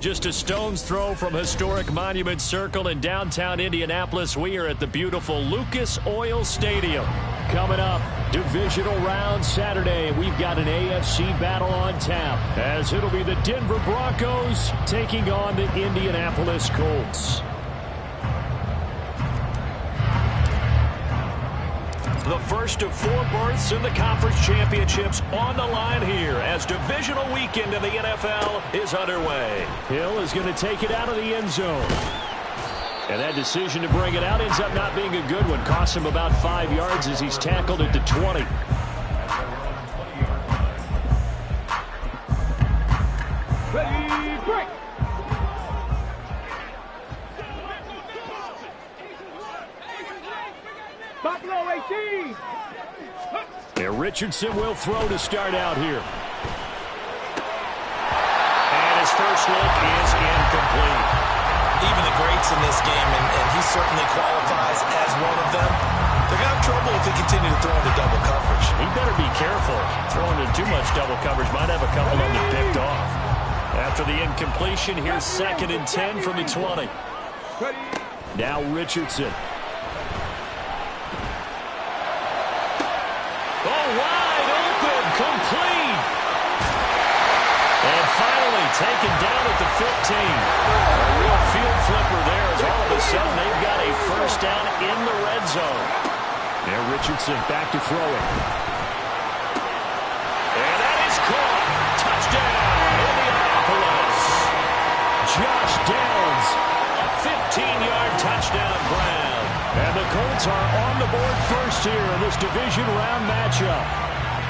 Just a stone's throw from historic Monument Circle in downtown Indianapolis. We are at the beautiful Lucas Oil Stadium. Coming up, divisional round Saturday. We've got an AFC battle on tap, as it'll be the Denver Broncos taking on the Indianapolis Colts. The first of 4 berths in the conference championships on the line here as divisional weekend in the NFL is underway. Hill is going to take it out of the end zone. And that decision to bring it out ends up not being a good one. Costs him about 5 yards as he's tackled at the 20. Ready, break. Buffalo 18. And Richardson will throw to start out here. And his first look is incomplete. Even the greats in this game, and he certainly qualifies as one of them, they're going to have trouble if they continue to throw into double coverage. He better be careful. Throwing into too much double coverage might have a couple of them picked off. After the incompletion, here's 2nd and 10 from the 20. Now Richardson. Oh, wide open, complete. And finally taken down at the 15. A real field flipper there as all of a sudden they've got a first down in the red zone. Now Richardson back to throwing. And that is caught. Touchdown, Indianapolis. Josh Downs, a 15-yard touchdown grab. And the Colts are on the board first here in this division round matchup.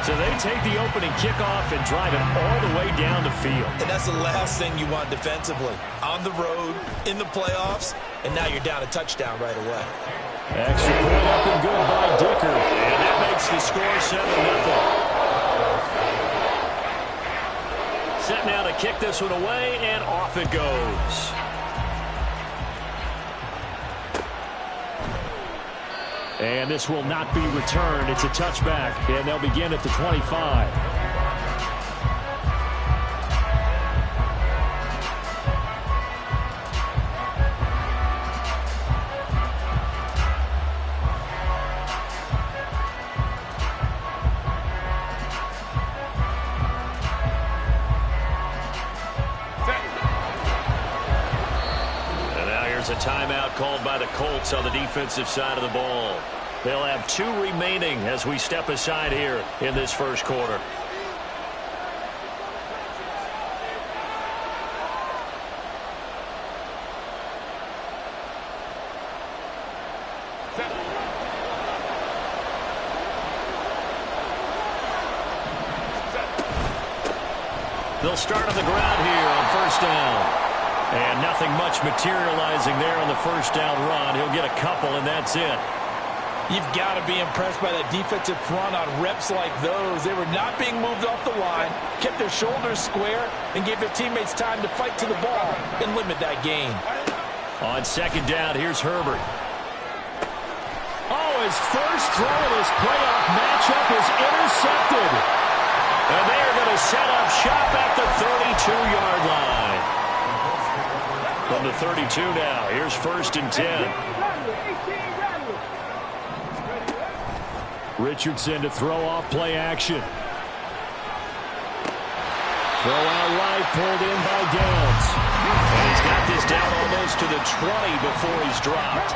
So they take the opening kickoff and drive it all the way down the field. And that's the last thing you want defensively. On the road, in the playoffs, and now you're down a touchdown right away. Extra point up and good by Dicker. And that makes the score 7-0. Set now to kick this one away, and off it goes. And this will not be returned. It's a touchback, and they'll begin at the 25. And now here's a timeout called by the Colts on the defensive side of the ball. They'll have 2 remaining as we step aside here in this first quarter. They'll start on the ground here on first down. And nothing much materializing there on the first down run. He'll get a couple, and that's it. You've got to be impressed by that defensive front on reps like those. They were not being moved off the line, kept their shoulders square, and gave their teammates time to fight to the ball and limit that gain. On second down, here's Herbert. Oh, his first throw of this playoff matchup is intercepted. And they are going to set up shop at the 32-yard line. From the 32 now, here's 1st and 10. Richardson to throw off play action. Throw out right, pulled in by Downs. And he's got this down almost to the 20 before he's dropped.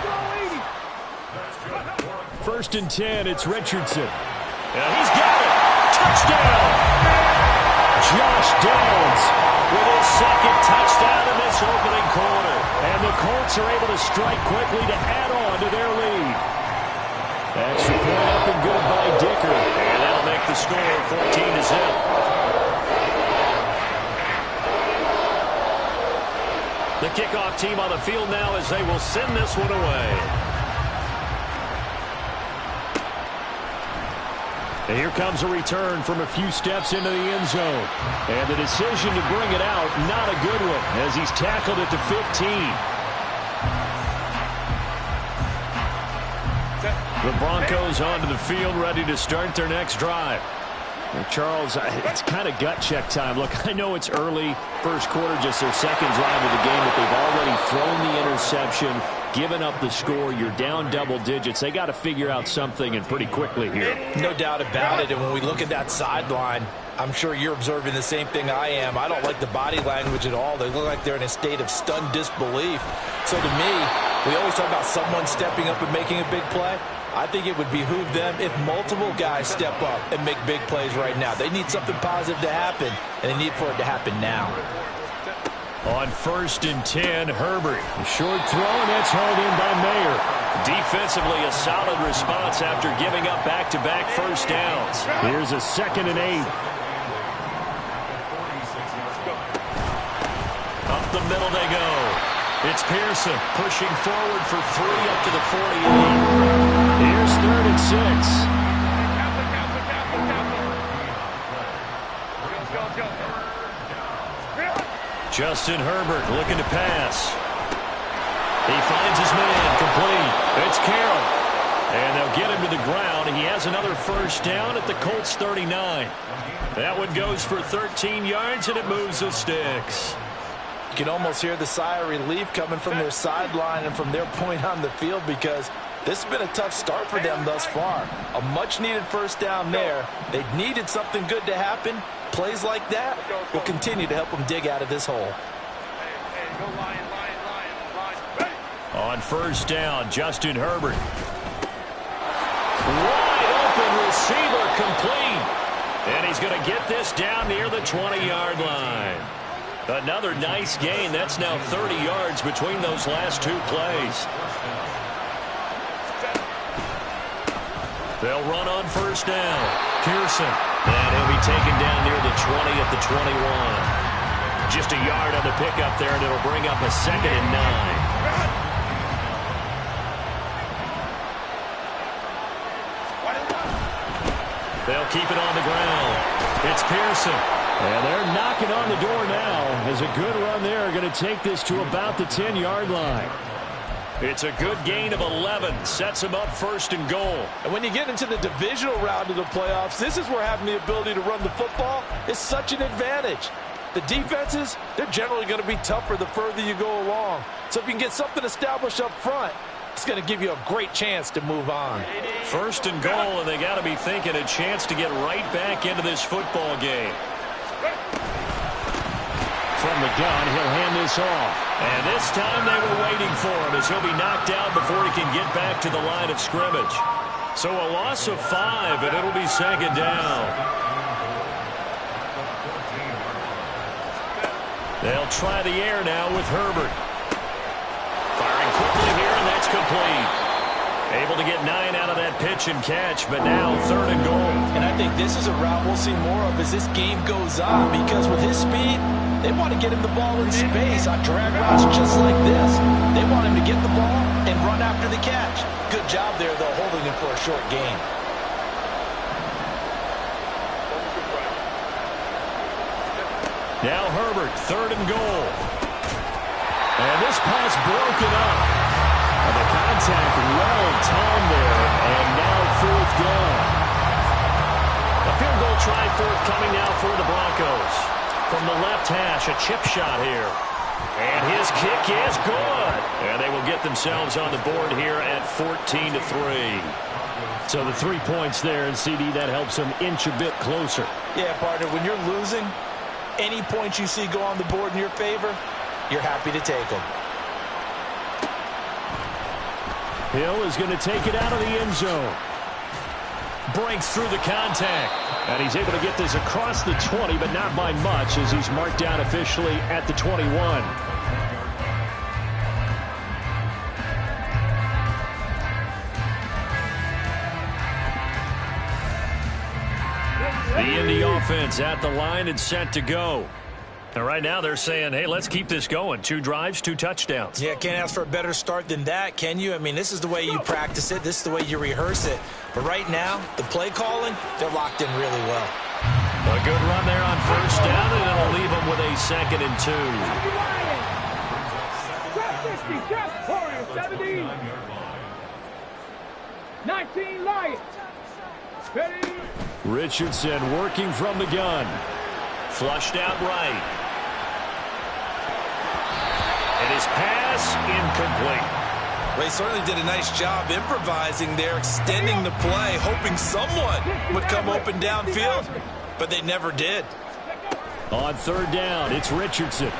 1st and 10, it's Richardson. And he's got it. Touchdown! Josh Downs with his 2nd touchdown in this opening quarter. And the Colts are able to strike quickly to add on to their lead. Extra point up and good by Dicker. And that'll make the score 14-0. The kickoff team on the field now as they will send this one away. And here comes a return from a few steps into the end zone. And the decision to bring it out, not a good one, as he's tackled at the 15. The Broncos onto the field, ready to start their next drive. Charles, it's kind of gut check time. Look, I know it's early, first quarter, just their second drive of the game, but they've already thrown the interception, given up the score. You're down double digits. They got to figure out something, and pretty quickly here. No doubt about it. And when we look at that sideline, I'm sure you're observing the same thing I am. I don't like the body language at all. They look like they're in a state of stunned disbelief. So to me, we always talk about someone stepping up and making a big play. I think it would behoove them if multiple guys step up and make big plays right now. They need something positive to happen, and they need for it to happen now. On 1st and 10, Herbert. A short throw, and that's hauled in by Mayer. Defensively, a solid response after giving up back-to-back first downs. Here's a 2nd and 8. Up the middle they go. It's Pearson pushing forward for 3 up to the 48. Here's 3rd and 6. Justin Herbert looking to pass. He finds his man complete. It's Carroll. And they'll get him to the ground. He has another first down at the Colts 39. That one goes for 13 yards, and it moves the sticks. You can almost hear the sigh of relief coming from their sideline and from their point on the field, because this has been a tough start for them thus far. A much-needed first down there. They needed something good to happen. Plays like that will continue to help them dig out of this hole. On 1st down, Justin Herbert. Wide open receiver complete. And he's going to get this down near the 20-yard line. Another nice gain. That's now 30 yards between those last 2 plays. They'll run on 1st down. Pearson. And he'll be taken down near the 20 at the 21. Just a yard on the pickup there, and it'll bring up a 2nd and 9. They'll keep it on the ground. It's Pearson. And they're knocking on the door now. As a good run there, going to take this to about the 10-yard line. It's a good gain of 11. Sets them up 1st and goal. And when you get into the divisional round of the playoffs, this is where having the ability to run the football is such an advantage. The defenses, they're generally going to be tougher the further you go along. So if you can get something established up front, it's going to give you a great chance to move on. 1st and goal, and they got to be thinking a chance to get right back into this football game. From the gun, he'll hand this off. And this time they were waiting for him, as he'll be knocked down before he can get back to the line of scrimmage. So a loss of 5, and it'll be 2nd down. They'll try the air now with Herbert. Firing quickly here, and that's complete. Able to get 9 out of that pitch and catch, but now 3rd and goal. And I think this is a route we'll see more of as this game goes on, because with his speed, they want to get him the ball in space on drag routes just like this. They want him to get the ball and run after the catch. Good job there, though, holding him for a short gain. Now Herbert, 3rd and goal. And this pass broken up. And the contact well timed there, and now 4th down. A field goal try forthcoming now for the Broncos. From the left hash, a chip shot here. And his kick is good. And they will get themselves on the board here at 14-3. So the 3 points there, and CD, that helps them inch a bit closer. Yeah, partner, when you're losing, any points you see go on the board in your favor, you're happy to take them. Hill is going to take it out of the end zone. Breaks through the contact. And he's able to get this across the 20, but not by much, as he's marked down officially at the 21. The Indy offense at the line and set to go. And right now they're saying, hey, let's keep this going. 2 drives, 2 touchdowns. Yeah, can't ask for a better start than that, can you? I mean, this is the way you practice it. This is the way you rehearse it. But right now, the play calling, they're locked in really well. A good run there on 1st down, and it'll leave them with a 2nd and 2. 17. 19 Lions. Ready. Richardson working from the gun. Flushed out right. And his pass incomplete. Well, he certainly did a nice job improvising there, extending the play, hoping someone would come open downfield, but they never did. On third down, it's Richardson.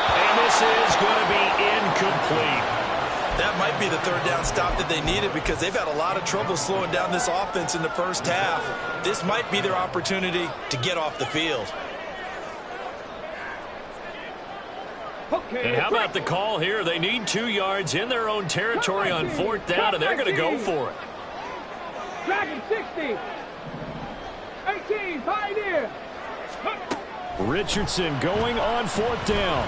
And this is going to be incomplete. That might be the third down stop that they needed because they've had a lot of trouble slowing down this offense in the first half. This might be their opportunity to get off the field. And how about the call here? They need 2 yards in their own territory on fourth down, and they're going to go for it. Dragon 60. 18, Pioneer. Richardson going on fourth down.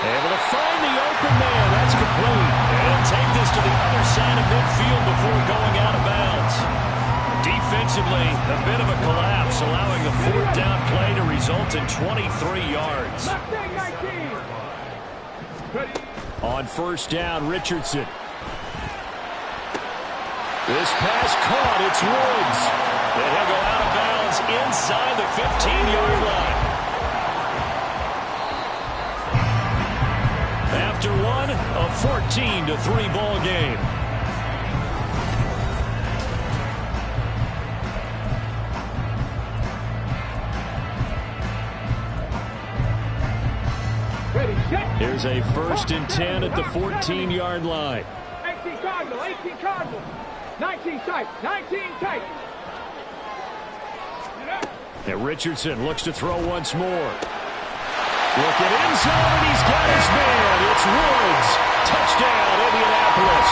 Able to find the open man. That's complete. And he'll take this to the other side of midfield before going out of bounds. Defensively, a bit of a collapse, allowing the fourth down play to result in 23 yards. On first down, Richardson. This pass caught. It's Woods. And he'll go out of bounds inside the 15-yard line. After one, a 14-3 ball game. Here's a 1st and 10 at the 14-yard line. 18 Cardinal, 18 Cardinal. 19 tight, 19 tight. And Richardson looks to throw once more. Looking end zone, and he's got his man. It's Woods. Touchdown, Indianapolis.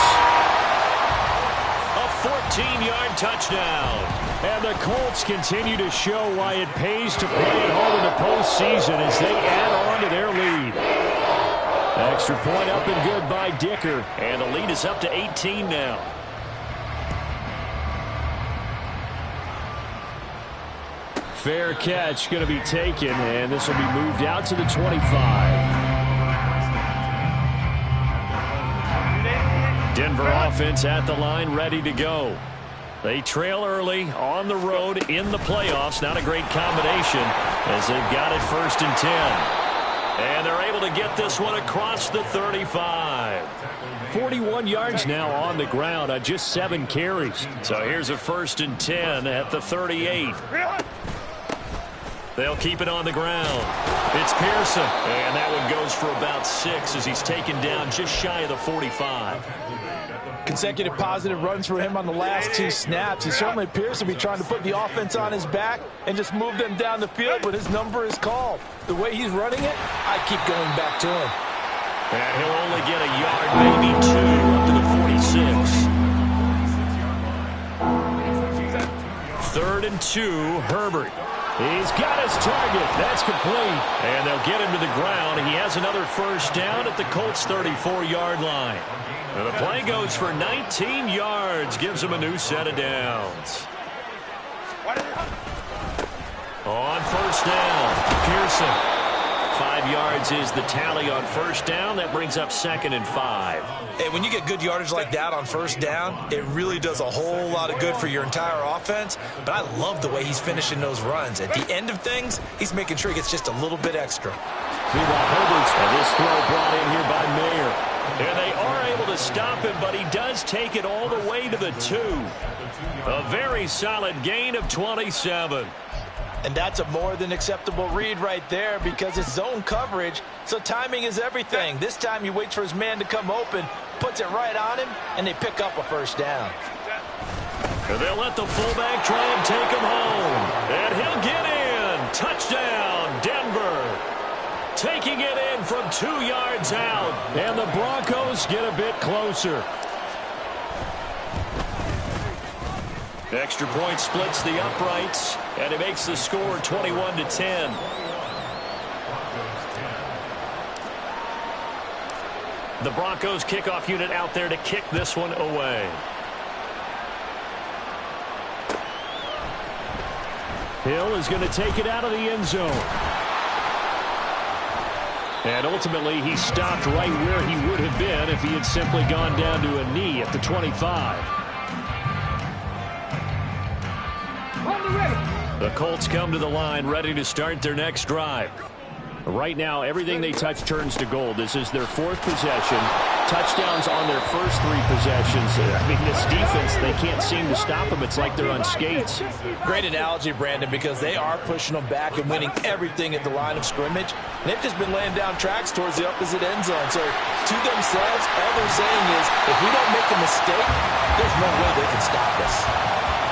A 14-yard touchdown. And the Colts continue to show why it pays to play at home in the postseason as they add on to their lead. Extra point up and good by Dicker. And the lead is up to 18 now. Fair catch going to be taken, and this will be moved out to the 25. Denver offense at the line, ready to go. They trail early on the road in the playoffs. Not a great combination as they've got it 1st and 10. And they're able to get this one across the 35. 41 yards now on the ground on just 7 carries. So here's a 1st and 10 at the 38. They'll keep it on the ground. It's Pearson. And that one goes for about 6 as he's taken down just shy of the 45. Consecutive positive runs for him on the last 2 snaps. He certainly appears to be trying to put the offense on his back and just move them down the field, but his number is called. The way he's running it, I keep going back to him. And he'll only get a yard, maybe 2, up to the 46. 3rd and 2, Herbert. He's got his target. That's complete. And they'll get him to the ground. He has another 1st down at the Colts' 34-yard line. And the play goes for 19 yards. Gives him a new set of downs. On 1st down, Pearson. 5 yards is the tally on 1st down. That brings up 2nd and 5. And when you get good yardage like that on 1st down, it really does a whole lot of good for your entire offense. But I love the way he's finishing those runs. At the end of things, he's making sure he gets just a little bit extra. Meanwhile, Herbert's this throw brought in here by Mayer. And they are able to stop him, but he does take it all the way to the 2. A very solid gain of 27. And that's a more than acceptable read right there because it's zone coverage, so timing is everything. This time he waits for his man to come open, puts it right on him, and they pick up a 1st down. And they'll let the fullback try and take him home. And he'll get in. Touchdown, Denver. Taking it in from 2 yards out. And the Broncos get a bit closer. Extra point splits the uprights, and it makes the score 21-10. The Broncos kickoff unit out there to kick this one away. Hill is going to take it out of the end zone. And ultimately, he stopped right where he would have been if he had simply gone down to a knee at the 25. The Colts come to the line, ready to start their next drive. Right now, everything they touch turns to gold. This is their 4th possession. Touchdowns on their first 3 possessions. I mean, this defense, they can't seem to stop them. It's like they're on skates. Great analogy, Brandon, because they are pushing them back and winning everything at the line of scrimmage. And they've just been laying down tracks towards the opposite end zone. So to themselves, all they're saying is, if we don't make a mistake, there's no way they can stop us.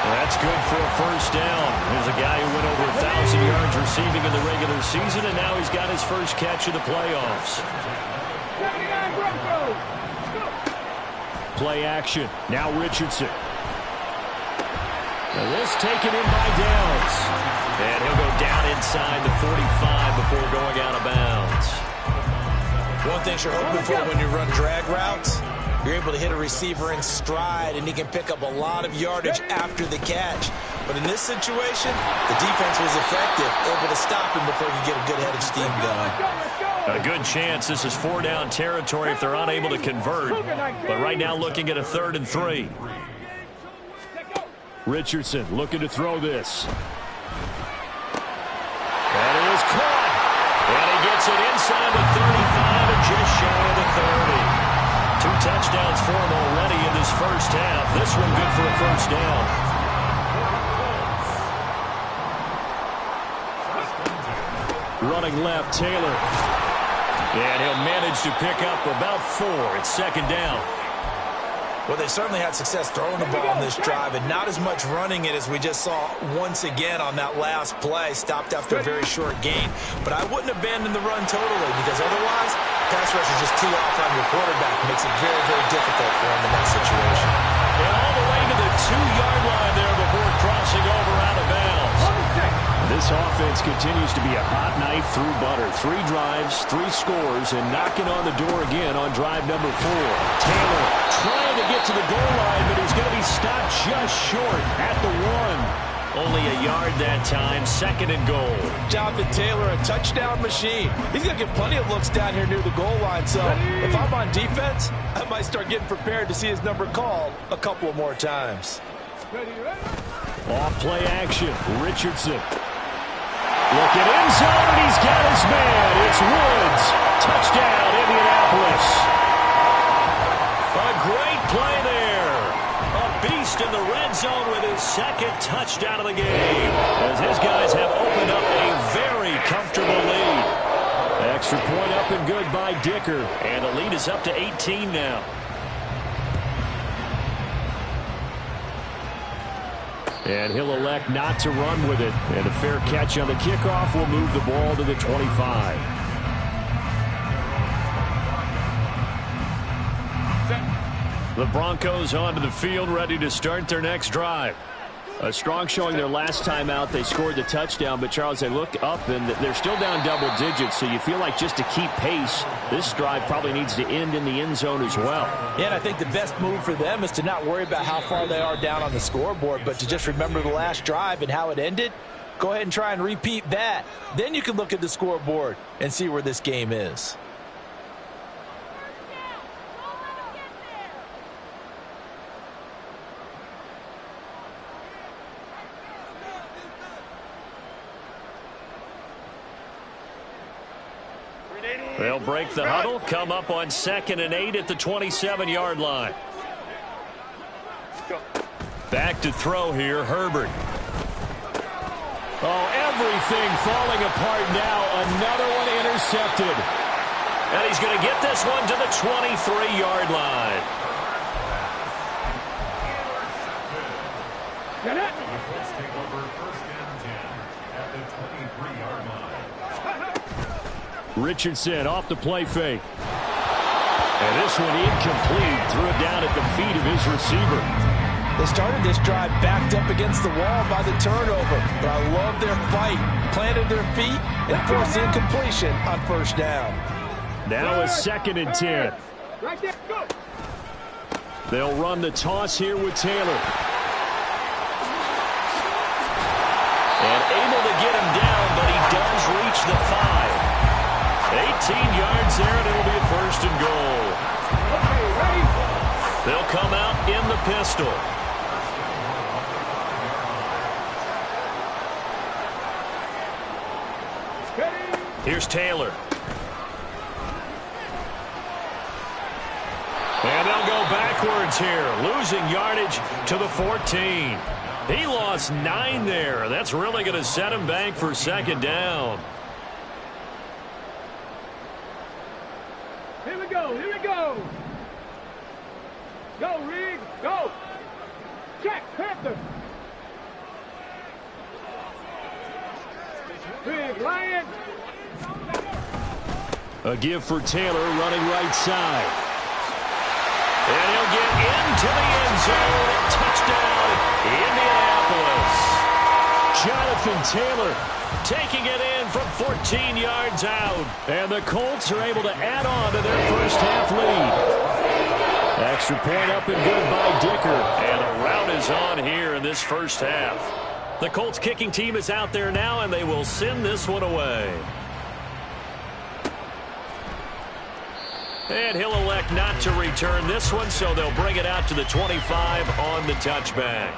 That's good for a first down. There's a guy who went over 1,000 yards receiving in the regular season, and now he's got his first catch of the playoffs. 79 Broncos. Play action. Now Richardson. Now this taken in by Downs. And he'll go down inside the 45 before going out of bounds. One thing you're hoping for when you run drag routes, you're able to hit a receiver in stride, and he can pick up a lot of yardage after the catch. But in this situation, the defense was effective, able to stop him before he could get a good head of steam going. A good chance this is 4-down territory if they're unable to convert. But right now looking at a 3rd and 3. Richardson looking to throw this. And it is caught. And he gets it inside the 35 and just shy of the 30. 2 touchdowns for him already in this first half. This one good for a first down. Running left, Taylor. And he'll manage to pick up about 4. It's 2nd down. Well, they certainly had success throwing the ball on this drive, and not as much running it as we just saw once again on that last play. Stopped after a very short gain. But I wouldn't abandon the run totally, because otherwise, pass rush is just too off on your quarterback. It makes it very, very difficult for him in that situation. And all the way to the 2-yard line there before crossing over out of bounds. This offense continues to be a hot knife through butter. 3 drives, 3 scores, and knocking on the door again on drive number 4. Taylor trying to get to the goal line, but he's going to be stopped just short at the 1. Only a yard that time, 2nd and goal. Jonathan Taylor, a touchdown machine. He's going to get plenty of looks down here near the goal line. So if I'm on defense, I might start getting prepared to see his number called a couple of more times. Off play action, Richardson. Looking end zone, and he's got his man. It's Woods. Touchdown, Indianapolis. A great play there. A beast in the red zone with his 2nd touchdown of the game, as his guys have opened up a very comfortable lead. Extra point up and good by Dicker, and the lead is up to 18 now. And he'll elect not to run with it. And a fair catch on the kickoff will move the ball to the 25. The Broncos onto the field, ready to start their next drive. A strong showing their last time out. They scored the touchdown, but Charles, they look up and they're still down double digits, so you feel like just to keep pace, this drive probably needs to end in the end zone as well. Yeah, and I think the best move for them is to not worry about how far they are down on the scoreboard, but to just remember the last drive and how it ended. Go ahead and try and repeat that. Then you can look at the scoreboard and see where this game is. They'll break the huddle, come up on 2nd and 8 at the 27-yard line. Back to throw here, Herbert. Oh, everything falling apart now. Another one intercepted. And he's going to get this one to the 23-yard line. Let's take over 1st and 10 at the 23-yard line. Richardson off the play fake. And this one incomplete. Threw it down at the feet of his receiver. They started this drive backed up against the wall by the turnover, but I love their fight. Planted their feet and forced incompletion on 1st down. Now a 2nd and 10. Right there, go. They'll run the toss here with Taylor. And able to get him down, but he does reach the 5. 8 yards there, and it'll be a 1st and goal. Okay, ready? They'll come out in the pistol. Here's Taylor. And they'll go backwards here, losing yardage to the 14. He lost 9 there. That's really going to set him back for 2nd down. Here we go, here we go. Go, Rig, go. Check, Panther. Rig, Lion. A give for Taylor running right side. And he'll get into the end zone. Touchdown, Indianapolis. Jonathan Taylor taking it in from 14 yards out. And the Colts are able to add on to their first half lead. Extra point up and good by Dicker. And a rout is on here in this first half. The Colts kicking team is out there now, and they will send this one away. And he'll elect not to return this one, so they'll bring it out to the 25 on the touchback.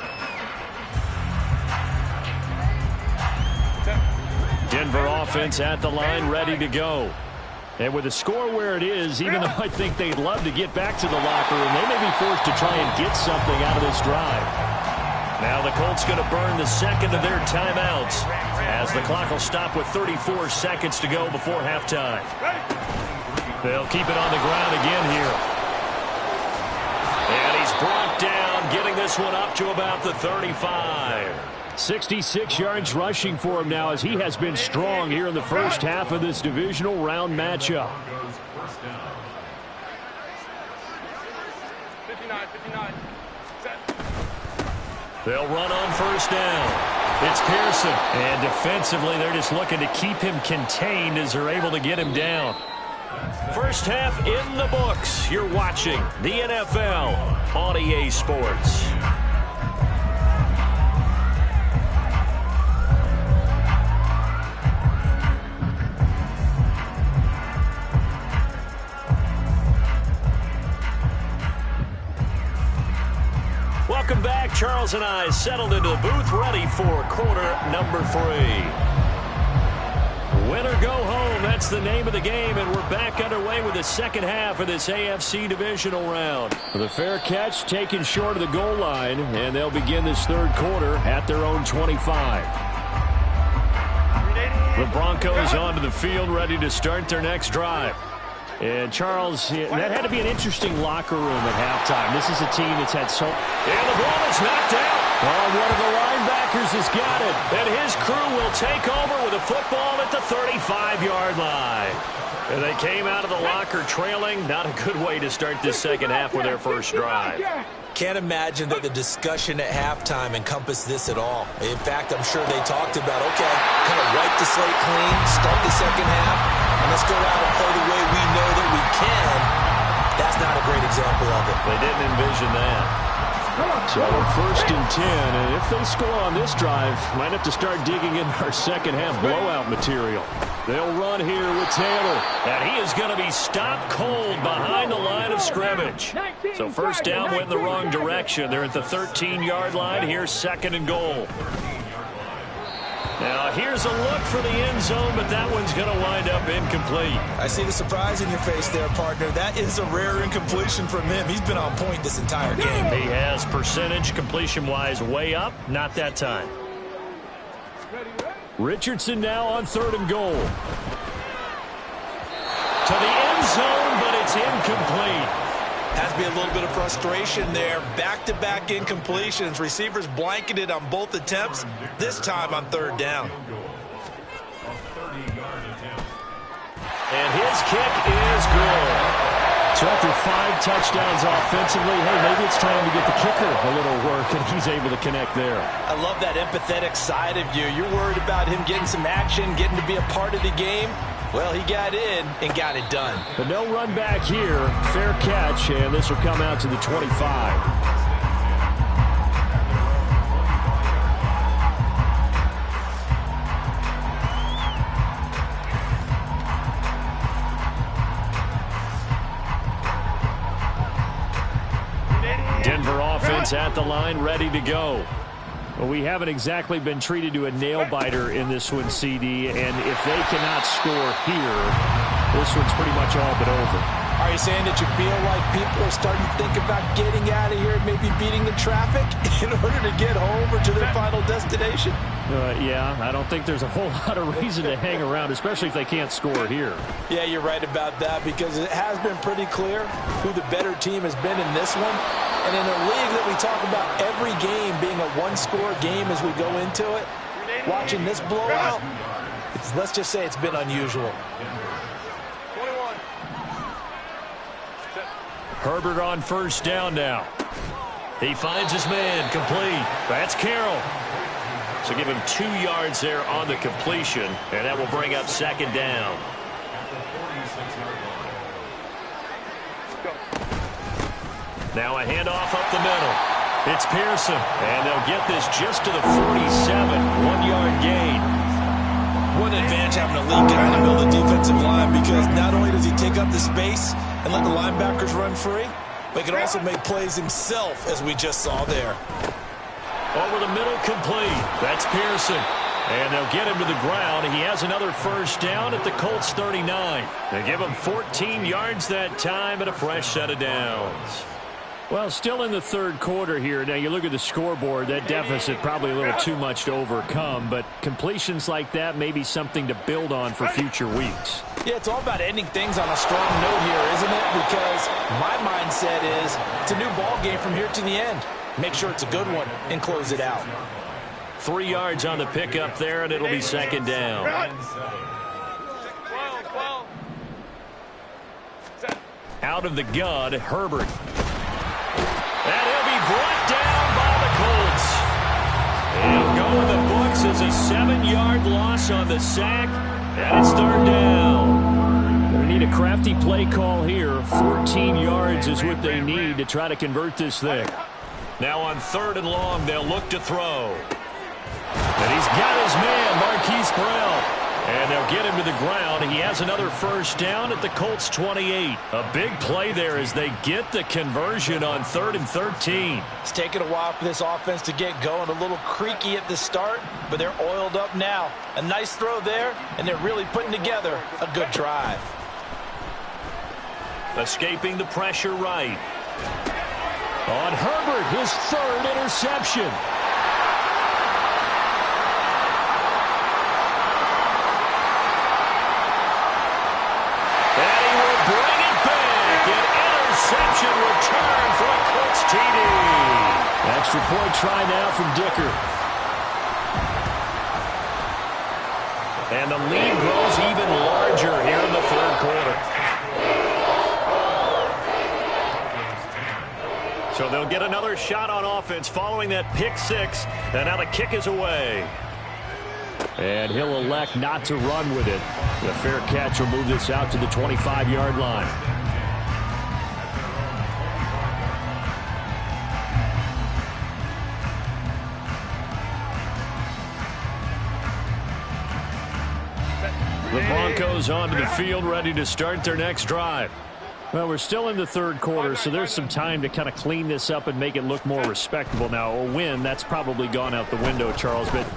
Denver offense at the line, ready to go. And with the score where it is, even though I think they'd love to get back to the locker room, they may be forced to try and get something out of this drive. Now the Colts going to burn the 2nd of their timeouts as the clock will stop with 34 seconds to go before halftime. They'll keep it on the ground again here. And he's brought down, getting this one up to about the 35. 66 yards rushing for him now as he has been strong here in the first half of this divisional round matchup. 59. They'll run on 1st down. It's Pearson. And defensively, they're just looking to keep him contained as they're able to get him down. First half in the books. You're watching the NFL on EA Sports. Welcome back. Charles and I settled into the booth, ready for quarter number 3. Win or go home, that's the name of the game, and we're back underway with the second half of this AFC divisional round. The fair catch taken short of the goal line, and they'll begin this 3rd quarter at their own 25. The Broncos onto the field, ready to start their next drive. And Charles, that had to be an interesting locker room at halftime. This is a team that's had so... And the ball is knocked out. Oh, one of the linebackers has got it. And his crew will take over with a football at the 35-yard line. And they came out of the locker trailing. Not a good way to start this second half with their first drive. Can't imagine that the discussion at halftime encompassed this at all. In fact, I'm sure they talked about, okay, kind of wipe the slate clean, start the second half, and let's go out and play the way we know that we can. That's not a great example of it. They didn't envision that. So 1st and 10, and if they score on this drive, might have to start digging in our second half blowout material. They'll run here with Taylor, and he is going to be stopped cold behind the line of scrimmage. So 1st down went in the wrong direction. They're at the 13-yard line. Here's 2nd and goal. Now here's a look for the end zone, but that one's going to wind up incomplete. I see the surprise in your face there, partner. That is a rare incompletion from him. He's been on point this entire game. He has percentage completion-wise way up. Not that time. Richardson now on 3rd and goal. To the end zone, but it's incomplete. Has to be a little bit of frustration there. Back-to-back incompletions. Receivers blanketed on both attempts, this time on 3rd down. And his kick is good. So after 5 touchdowns offensively, hey, maybe it's time to get the kicker a little work, and he's able to connect there. I love that empathetic side of you. You're worried about him getting some action, getting to be a part of the game. Well, he got in and got it done. But no run back here. Fair catch, and this will come out to the 25. is at the line, ready to go. Well, we haven't exactly been treated to a nail-biter in this one, CD, and if they cannot score here, this one's pretty much all but over. Are you saying that you feel like people are starting to think about getting out of here and maybe beating the traffic in order to get home or to their final destination? Yeah, I don't think there's a whole lot of reason to hang around, especially if they can't score here. Yeah, you're right about that, because it has been pretty clear who the better team has been in this one. And in a league that we talk about every game being a one-score game as we go into it, watching this blowout, let's just say it's been unusual. Herbert on first down now. He finds his man, complete. That's Carroll. So give him 2 yards there on the completion, and that will bring up second down. Now a handoff up the middle. It's Pearson, and they'll get this just to the 47, 1-yard gain. What an advantage having a lead guy in the middle of the defensive line, because not only does he take up the space and let the linebackers run free, but he can also make plays himself, as we just saw there. Over the middle, complete. That's Pearson. And they'll get him to the ground. He has another first down at the Colts 39. They give him 14 yards that time and a fresh set of downs. Well, still in the third quarter here. Now, you look at the scoreboard, that deficit probably a little too much to overcome, but completions like that may be something to build on for future weeks. Yeah, it's all about ending things on a strong note here, isn't it? Because my mindset is it's a new ball game from here to the end. Make sure it's a good one and close it out. 3 yards on the pickup there, and it'll be second down. Out of the gun, Herbert. And he'll be brought down by the Colts. He'll go in the books as a 7-yard loss on the sack, and it's third down. They need a crafty play call here. 14 yards is what they need to try to convert this thing. Now on third and long, they'll look to throw. And he's got his man, Marquise Brown. And they'll get him to the ground. He has another first down at the Colts 28. A big play there as they get the conversion on 3rd and 13. It's taken a while for this offense to get going. A little creaky at the start, but they're oiled up now. A nice throw there, and they're really putting together a good drive. Escaping the pressure right. On Herbert, his 3rd interception. Interception return for a Colts TD. Extra point try now from Dicker. And the lead grows even larger here in the third quarter. So they'll get another shot on offense following that pick 6. And now the kick is away. And he'll elect not to run with it. The fair catch will move this out to the 25-yard line. The Broncos onto the field, ready to start their next drive. Well, we're still in the third quarter, so there's some time to kind of clean this up and make it look more respectable. Now, a win, that's probably gone out the window, Charles, but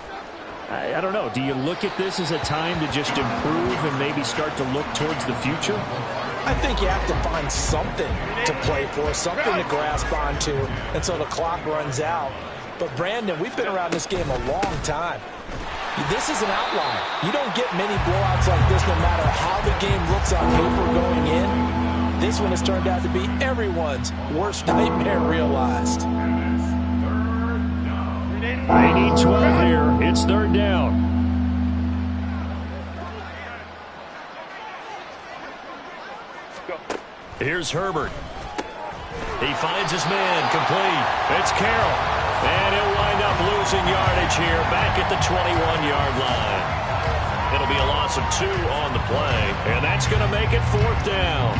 I don't know. Do you look at this as a time to just improve and maybe start to look towards the future? I think you have to find something to play for, something to grasp onto until the clock runs out. But, Brandon, we've been around this game a long time. This is an outlier. You don't get many blowouts like this no matter how the game looks on paper going in. This one has turned out to be everyone's worst nightmare realized. They need 12 here. It's third down. Here's Herbert. He finds his man, complete. It's Carroll. And he'll wind up losing yardage here back at the 21-yard line. It'll be a loss of 2 on the play, and that's going to make it 4th down.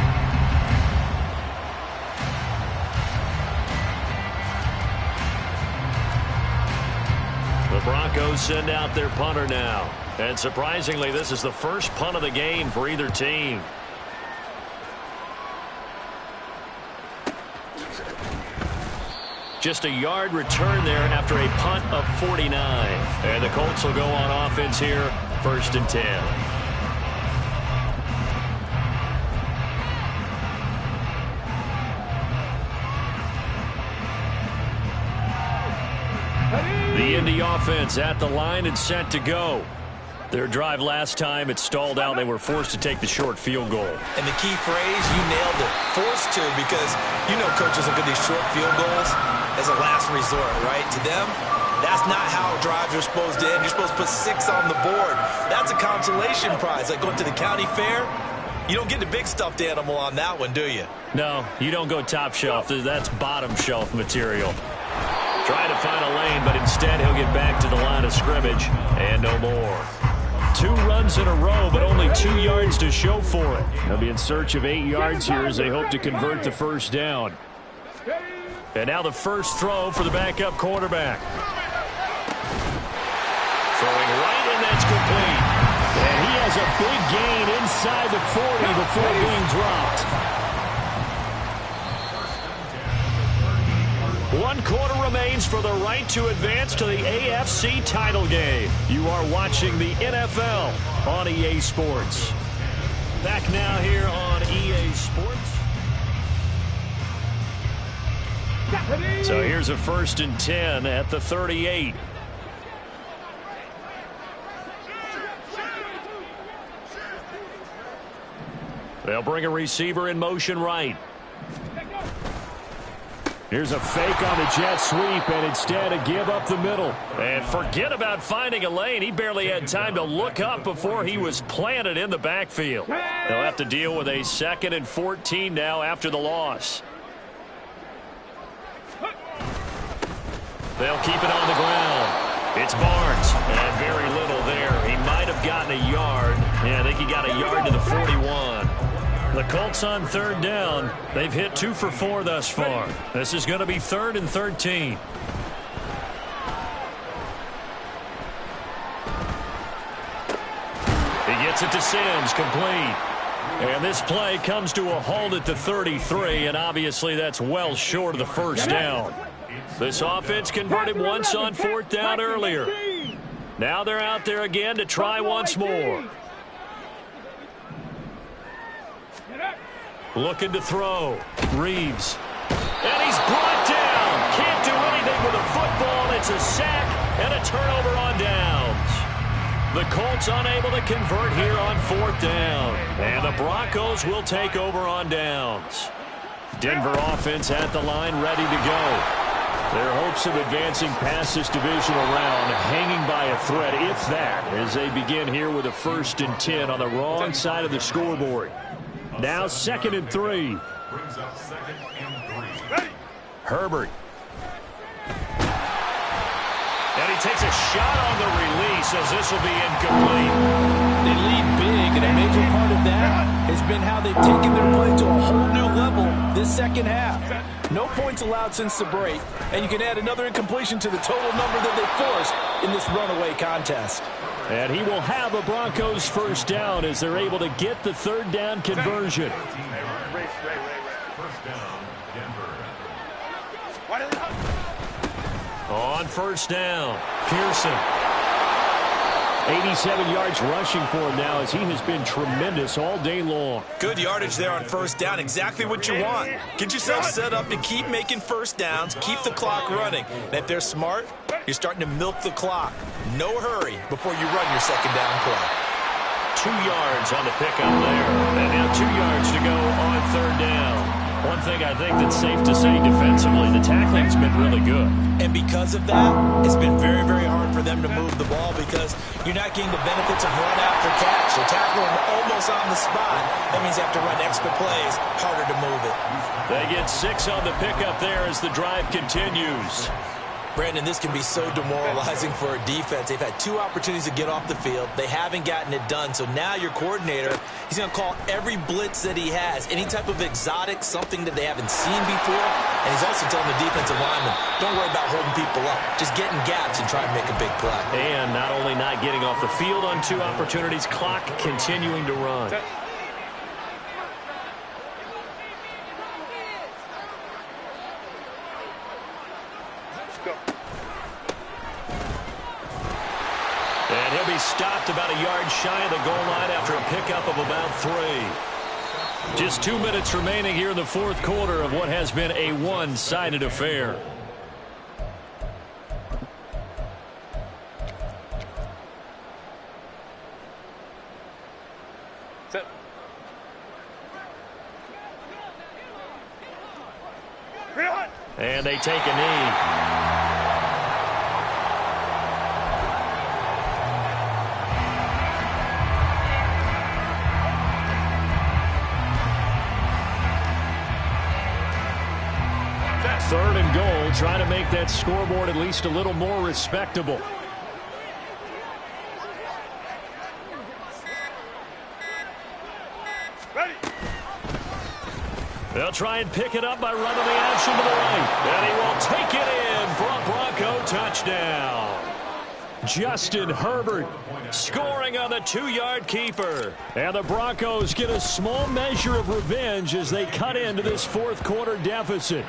The Broncos send out their punter now. And surprisingly, this is the first punt of the game for either team. Just a yard return there after a punt of 49. And the Colts will go on offense here, 1st and 10. The Indy offense at the line and set to go. Their drive last time, it stalled out. They were forced to take the short field goal. And the key phrase, you nailed it. Forced to, because you know coaches look at these short field goals as a last resort, right? To them, that's not how drives are supposed to end. You're supposed to put 6 on the board. That's a consolation prize. Like going to the county fair, you don't get the big stuffed animal on that one, do you? No, you don't go top shelf. That's bottom shelf material. Trying to find a lane, but instead he'll get back to the line of scrimmage and no more. 2 runs in a row, but only 2 yards to show for it. They'll be in search of 8 yards here as they hope to convert the first down. And now the first throw for the backup quarterback. Throwing right, and that's complete. And he has a big gain inside the 40 before being dropped. 1 quarter remains for the right to advance to the AFC title game. You are watching the NFL on EA Sports. Back now here on EA Sports. So here's a 1st and 10 at the 38. They'll bring a receiver in motion right. Here's a fake on the jet sweep, and instead a give up the middle. And forget about finding a lane. He barely had time to look up before he was planted in the backfield. They'll have to deal with a 2nd and 14 now after the loss. They'll keep it on the ground. It's Barnes, and very little there. He might have gotten a yard. Yeah, I think he got a yard to the 41. The Colts on 3rd down. They've hit 2 for 4 thus far. This is going to be 3rd and 13. He gets it to Sims, complete. And this play comes to a halt at the 33, and obviously that's well short of the first down. This offense converted once on 4th down earlier. Now they're out there again to try once more. Looking to throw. Reeves. And he's brought down. Can't do anything with a football. It's a sack and a turnover on downs. The Colts unable to convert here on 4th down. And the Broncos will take over on downs. Denver offense at the line, ready to go. Their hopes of advancing past this divisional round hanging by a thread, if that, as they begin here with a 1st and 10 on the wrong side of the scoreboard. Now 2nd and 3. Brings up 2nd and 3. Herbert. And he takes a shot on the release as this will be incomplete. They lead big, and a major part of that has been how they've taken their play to a whole new level this second half. No points allowed since the break, and you can add another incompletion to the total number that they forced in this runaway contest. And he will have a Broncos first down as they're able to get the 3rd down conversion. First down, Denver. On 1st down, Pearson. 87 yards rushing for him now as he has been tremendous all day long. Good yardage there on 1st down. Exactly what you want. Get yourself set up to keep making first downs, keep the clock running. And if they're smart, you're starting to milk the clock. No hurry before you run your 2nd down play. 2 yards on the pickup there. And now 2 yards to go on 3rd down. One thing I think that's safe to say defensively, the tackling's been really good. And because of that, it's been very, very hard for them to move the ball because you're not getting the benefits of run after catch. They're tackling almost on the spot. That means you have to run extra plays, harder to move it. They get 6 on the pickup there as the drive continues. Brandon, this can be so demoralizing for a defense. They've had 2 opportunities to get off the field. They haven't gotten it done. So now your coordinator, he's going to call every blitz that he has, any type of exotic, something that they haven't seen before. And he's also telling the defensive lineman, don't worry about holding people up. Just get in gaps and try to make a big play. And not only not getting off the field on 2 opportunities, clock continuing to run. stopped about a yard shy of the goal line after a pickup of about 3. Just 2 minutes remaining here in the fourth quarter of what has been a one-sided affair. And they take a knee. Third and goal, trying to make that scoreboard at least a little more respectable. They'll try and pick it up by running the action to the right. And he will take it in for a Bronco touchdown. Justin Herbert scoring on the 2-yard keeper. And the Broncos get a small measure of revenge as they cut into this fourth quarter deficit.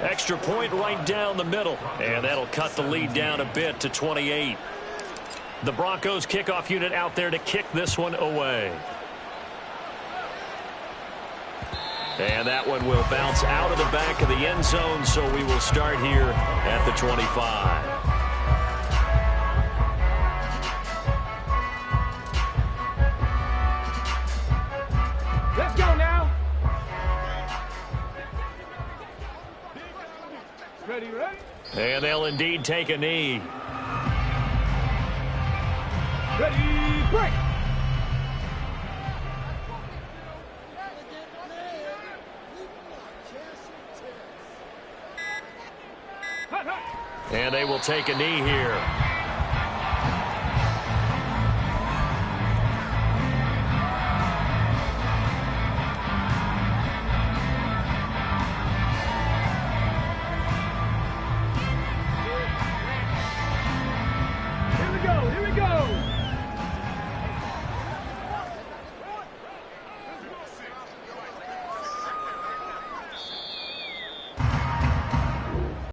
Extra point right down the middle. And that'll cut the lead down a bit to 28. The Broncos kickoff unit out there to kick this one away. And that one will bounce out of the back of the end zone, so we will start here at the 25. Let's go now. Ready, ready? And they'll indeed take a knee. Ready, break. And they will take a knee here.